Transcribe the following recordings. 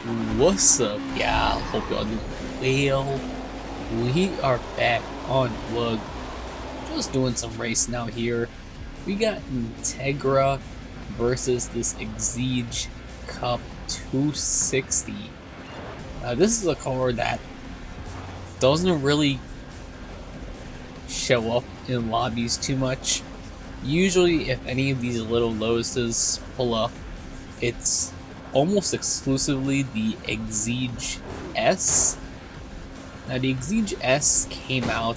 What's up, y'all? Hope y'all doing well. We are back on Lug. Just doing some racing out here. We got Integra versus this Exige Cup 260. This is a car that doesn't really show up in lobbies too much. Usually, if any of these little Lotuses pull up, it's almost exclusively the Exige S. Now the Exige S came out,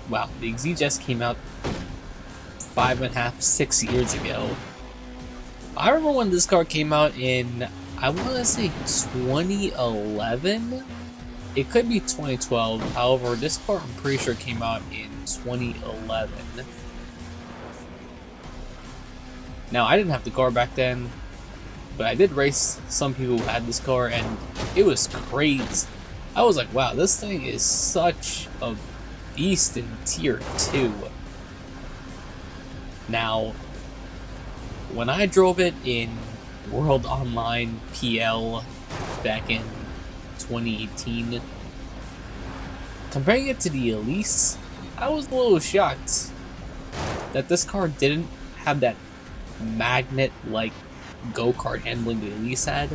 the Exige S came out 5.5, 6 years ago. I remember when this car came out in, I want to say 2011? It could be 2012, however this car I'm pretty sure came out in 2011. Now, I didn't have the car back then, but I did race some people who had this car, and it was crazy. I was like, wow, this thing is such a beast in Tier 2. Now, when I drove it in World Online PL back in 2018, comparing it to the Elise, I was a little shocked that this car didn't have that magnet-like go-kart handling the Elise had.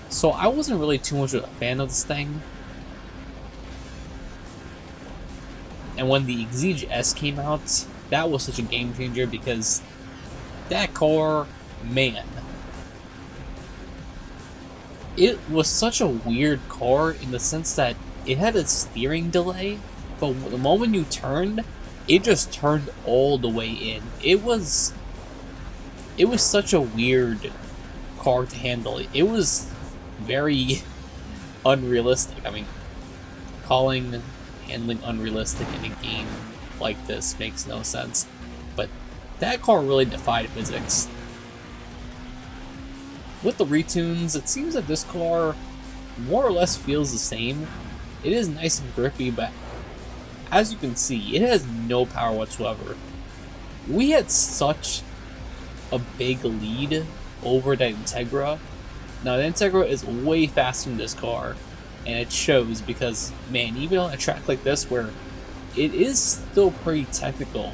So I wasn't really too much of a fan of this thing. And when the Exige S came out, that was such a game changer because that car, man, it was such a weird car in the sense that it had a steering delay, but the moment you turned, it just turned all the way in. It was such a weird car to handle. It was very unrealistic. I mean, calling handling unrealistic in a game like this makes no sense. But that car really defied physics. With the retunes, it seems that this car more or less feels the same. It is nice and grippy, but as you can see, it has no power whatsoever. We had such a big lead over the Integra. Now the Integra is way faster than this car, and it shows because, man, even on a track like this where it is still pretty technical,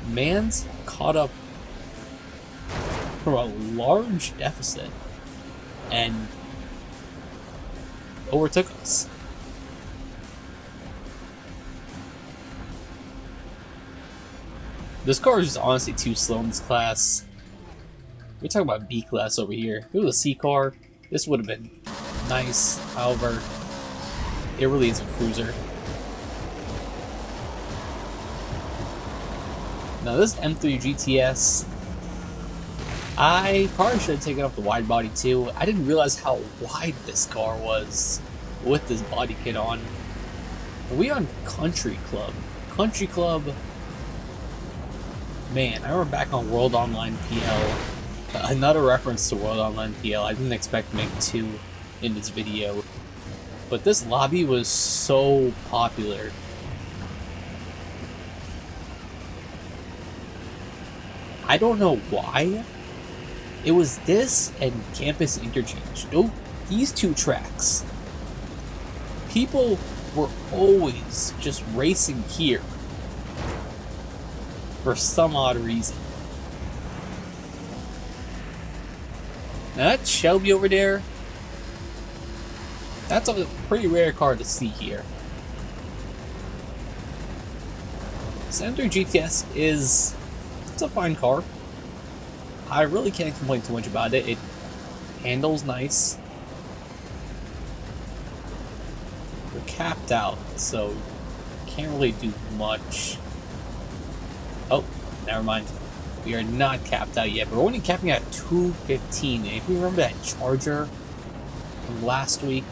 man's caught up from a large deficit and overtook us. This car is just honestly too slow in this class. We're talking about B class over here. If it was a C car, this would have been nice. However, it really is a cruiser. Now this M3 GTS, I probably should have taken off the wide body too. I didn't realize how wide this car was with this body kit on. We on Country Club. Country Club. Man, I remember back on World Online PL, another reference to World Online PL, I didn't expect to make two in this video, but this lobby was so popular. I don't know why. It was this and Campus Interchange. These two tracks. People were always just racing here for some odd reason. Now that Shelby over there, that's a pretty rare car to see here. Senator GTS it's a fine car. I really can't complain too much about it. It handles nice. We're capped out, so can't really do much. Oh, never mind. We are not capped out yet, but we're only capping at 215. And if you remember that Charger from last week,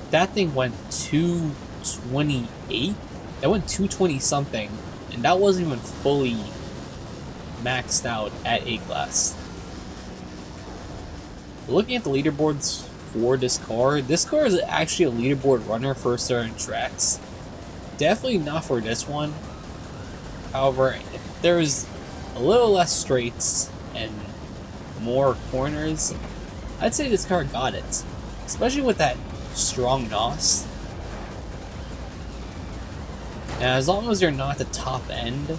that thing went 228. That went 220 something, and that wasn't even fully maxed out at A class. Looking at the leaderboards for this car is actually a leaderboard runner for certain tracks. Definitely not for this one. However, there's a little less straights and more corners, I'd say this car got it. Especially with that strong NOS. And as long as you're not at the top end,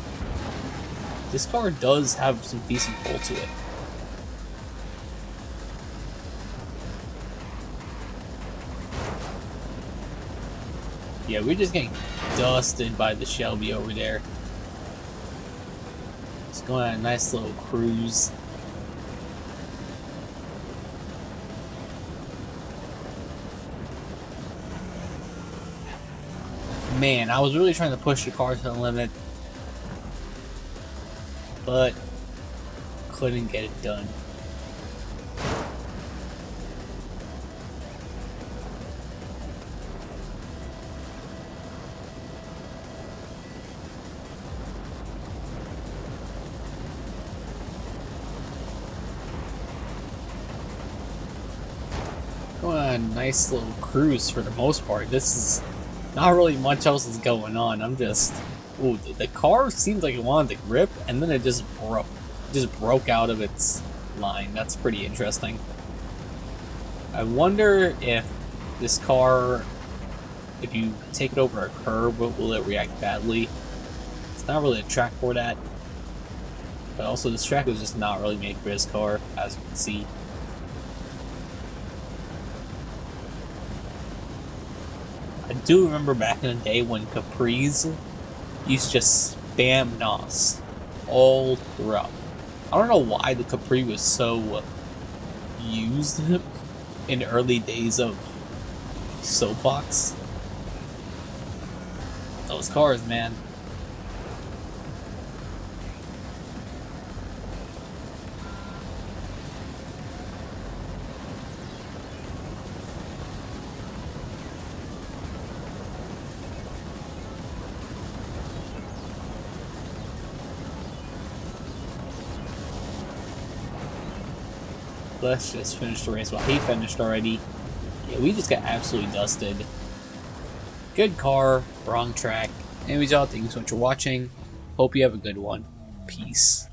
this car does have some decent pull to it. Yeah, we're just getting dusted by the Shelby over there. Just going on a nice little cruise. Man, I was really trying to push the car to the limit, but couldn't get it done. Going on a nice little cruise for the most part. This is not really much else is going on. I'm just... Ooh, the car seems like it wanted to grip, and then it just broke. It just broke out of its line. That's pretty interesting. I wonder if this car, if you take it over a curb, will it react badly? It's not really a track for that. But also, this track is just not really made for this car, as you can see. I do remember back in the day when Capris used to just spam NOS all throughout. I don't know why the Capri was so used in the early days of Soapbox. Those cars, man. Let's just finish the race. Well, he finished already. Yeah, we just got absolutely dusted. Good car, wrong track. Anyways, y'all, thanks so much for watching. Hope you have a good one. Peace.